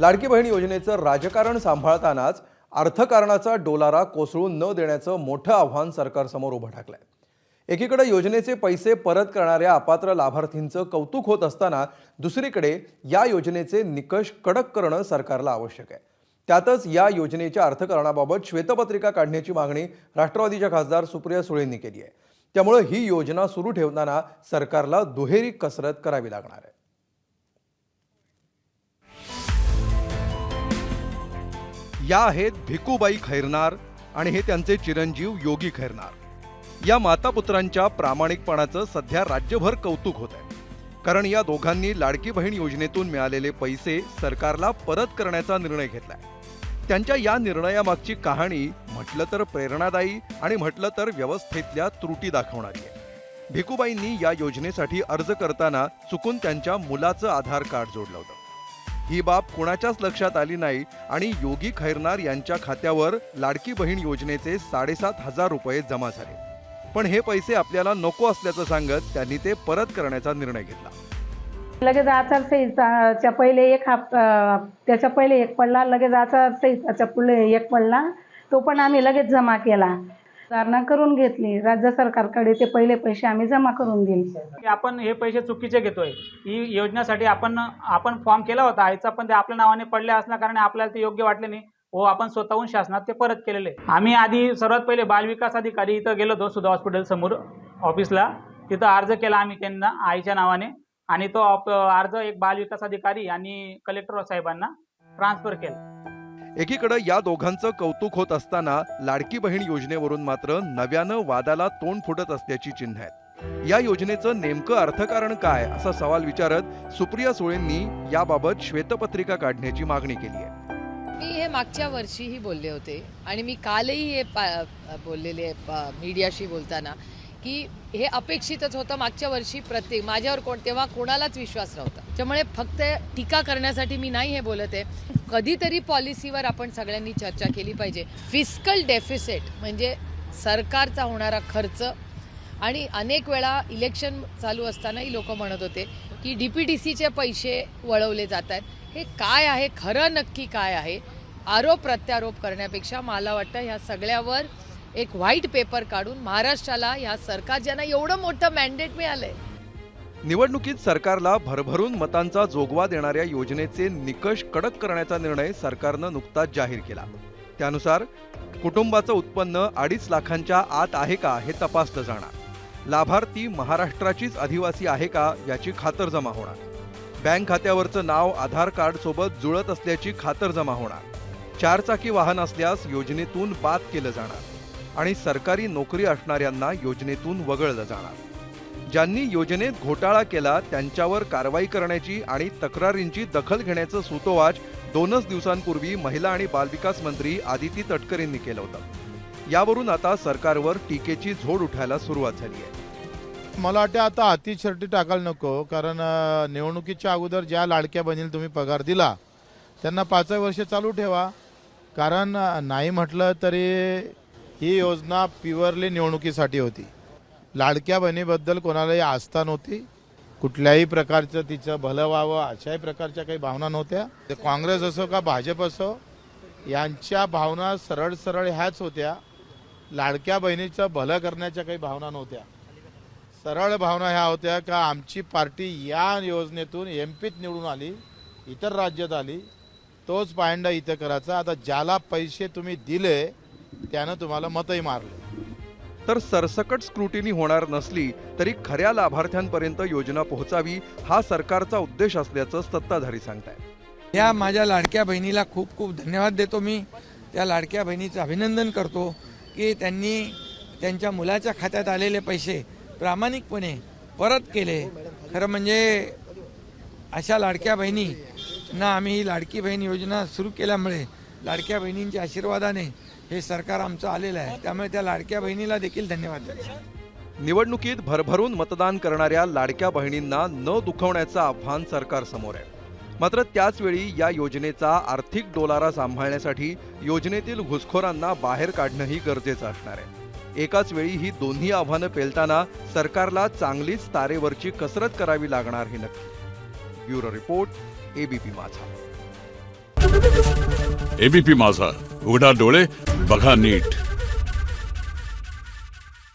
लाडकी बहीण योजनेचं राजकारण सांभाळतानाच अर्थकारणाचा डोलारा कोसळून न देण्याचं मोठं आव्हान सरकारसमोर उभं ठाकलंय। एकीकडे योजनेचे पैसे परत करणाऱ्या अपात्र लाभार्थींचं कौतुक होत असताना दुसरीकडे या योजनेचे निकष कडक करणं सरकारला आवश्यक आहे। त्यातच या योजनेच्या अर्थकारणाबाबत श्वेतपत्रिका काढण्याची मागणी राष्ट्रवादीच्या खासदार सुप्रिया सुळेंनी केली आहे। त्यामुळे ही योजना सुरू ठेवताना सरकारला दुहेरी कसरत करावी लागणार आहे। या आहेत भिकूबाई खैरनार आणि हे त्यांचे चिरंजीव योगी खैरनार। या मातापुत्रांच्या प्रामाणिकपणाचं सध्या राज्यभर कौतुक होत आहे, कारण या दोघांनी लाडकी बहीण योजनेतून मिळालेले पैसे सरकारला परत करण्याचा निर्णय घेतलाय। त्यांच्या या निर्णयामागची कहाणी म्हटलं तर प्रेरणादायी आणि म्हटलं तर व्यवस्थेतल्या त्रुटी दाखवणारी आहे। भिकूबाईंनी या योजनेसाठी अर्ज करताना चुकून त्यांच्या मुलाचं आधार कार्ड जोडलं होतं। ही बाब कुणाच्याच लक्षात आली नाही आणि योगी खैरनार यांच्या खात्यावर लाडकी बहीण योजनेचे 7,500 रुपये जमा झाले। पण हे पैसे आपल्याला नको असल्याचं सांगत त्यांनी ते परत करण्याचा निर्णय घेतला। लगेच आचारसंहिताच्या पहिले त्याच्या पहिले एक पडला, लगेच आचारसंहिताच्या पुढे एक पडला, तो पण आम्ही लगेच जमा केला। सुधारणा करून घेतली राज्य सरकारकडे, ते पहिले पैसे आम्ही जमा करून दिले। आपण हे पैसे चुकीचे घेतोय, ही योजनेसाठी आपण फॉर्म केला होता आईचा, पण ते आपल्या नावाने पडले असल्या कारण आपल्याला ते योग्य वाटले नाही व आपण स्वतःहून शासनात ते परत केलेले। आम्ही आधी सर्वात पहिले बालविकास अधिकारी इथं गेलो होतो सुधा हॉस्पिटल समोर ऑफिसला, तिथं अर्ज केला आम्ही त्यांना आईच्या नावाने, आणि तो अर्ज एक बालविकास अधिकारी आणि कलेक्टर साहेबांना ट्रान्सफर केला। एकीकडे या दोघांचं कौतुक होत असताना लाडकी बहीण योजनेवरून मात्र नव्यानं वादाला तोंड फुटत असल्याची चिन्ह आहेत। या योजनेचं नेमकं अर्थकारण काय असा सवाल विचारत सुप्रिया सुळेंनी याबाबत श्वेतपत्रिका काढण्याची मागणी केली आहे। मी हे मागच्या वर्षीही बोलले होते आणि मी कालही हे बोललेले मीडियाशी बोलताना की हे अपेक्षितच होतं। मागच्या वर्षी माझ्यावर तेव्हा कोणालाच विश्वास नव्हता, त्यामुळे फक्त टीका करण्यासाठी मी नाही हे बोलत आहे। कधीतरी पॉलिसीवर आपण सगळ्यांनी चर्चा केली पाहिजे। फिस्कल डेफिसिट म्हणजे सरकारचा होणारा खर्च, आणि अनेक वेळा इलेक्शन चालू असतानाही लोक म्हणत होते की DPTCचे पैसे वळवले जात आहेत। हे काय आहे, खरं नक्की काय आहे? आरोप प्रत्यारोप करण्यापेक्षा मला वाटतं ह्या सगळ्यावर एक व्हाईट पेपर काढून महाराष्ट्राला ह्या सरकार ज्यांना एवढं मोठं मॅन्डेट मिळालंय, निवडणुकीत सरकारला भरभरून मतांचा जोगवा देणाऱ्या योजनेचे निकष कडक करण्याचा निर्णय सरकारनं नुकताच जाहीर केला। त्यानुसार कुटुंबाचं उत्पन्न 2.5 लाखांच्या आत आहे का हे तपासलं जाणार। लाभार्थी महाराष्ट्राचीच आदिवासी आहे का याची खातरजमा होणार। बँक खात्यावरचं नाव आधार कार्ड सोबत जुळत असल्याची खातरजमा होणार। 4 चाकी वाहन असल्यास योजनेतून बाद केलं जाणार आणि सरकारी नोकरी असणाऱ्यांना योजनेतून वगळलं जाणार। ज्यांनी योजनेत घोटाळा केला त्यांच्यावर कारवाई करण्याची आणि तक्रारींची दखल घेण्याचं सूतोवाच 2 दिवसांपूर्वी महिला आणि बालविकास मंत्री आदिती तटकरेंनी केलं होतं। यावरून आता सरकारवर टीकेची झोड उठायला सुरुवात झाली आहे। मला वाटतं आता अतिशर्टी टाकायला नको, कारण निवडणुकीच्या अगोदर ज्या लाडक्या बहिणीला तुम्ही पगार दिला त्यांना 5 वर्ष चालू ठेवा, कारण नाही म्हटलं तरी ही योजना प्युअरली निवडणुकीसाठी होती। लाडक्या बहिणीबद्दल कोणालाही आस्था नव्हती, कुठल्याही प्रकारचं तिचं भलं व्हावं अशाही प्रकारच्या काही भावना नव्हत्या। ते काँग्रेस असो का भाजप असो, यांच्या भावना सरळ सरळ ह्याच होत्या। लाडक्या बहिणीचं भलं करण्याच्या काही भावना नव्हत्या। सरळ भावना ह्या होत्या का आमची पार्टी या योजनेतून MPत निवडून आली, इतर राज्यात आली, तोच पायंडा इथं करायचा। आता ज्याला पैसे तुम्ही दिले त्यानं तुम्हाला मतही मारले। तर सरसकट स्क्रुटिनी होणार नसली तरी खऱ्या लाभार्थ्यांपर्यंत योजना पोहोचावी हा सरकारचा उद्देश असल्याचं सत्ताधारी सांगतायत। या माझ्या लाडक्या बहिणीला खूप खूप धन्यवाद देतो। मी त्या लाडक्या बहिणीचं अभिनंदन करतो की त्यांनी त्यांच्या मुलाच्या खात्यात आलेले पैसे प्रामाणिकपणे परत केले। खरं म्हणजे अशा लाडक्या बहिणींना आम्ही ही लाडकी बहीण योजना सुरू केल्यामुळे लाडक्या बहिणींच्या आशीर्वादाने हे सरकार आमचं आलेलं आहे, त्यामुळे त्या लाडक्या बहिणीला देखील धन्यवाद देतो। निवडणुकीत भरभरून मतदान करणाऱ्या लाडक्या बहिणींना न दुखवण्याचं आव्हान सरकारसमोर आहे। मात्र त्याच वेळी या योजनेचा आर्थिक डोलारा सांभाळण्यासाठी योजनेतील घुसखोरांना बाहेर काढणंही गरजेचं असणार आहे। एकाच वेळी ही दोन्ही आव्हानं पेलताना सरकारला चांगलीच तारेवरची कसरत करावी लागणार हे नक्की। ब्युरो रिपोर्ट, ABP माझा। एबीपी माझा, उघडा डोळे बघा नीट.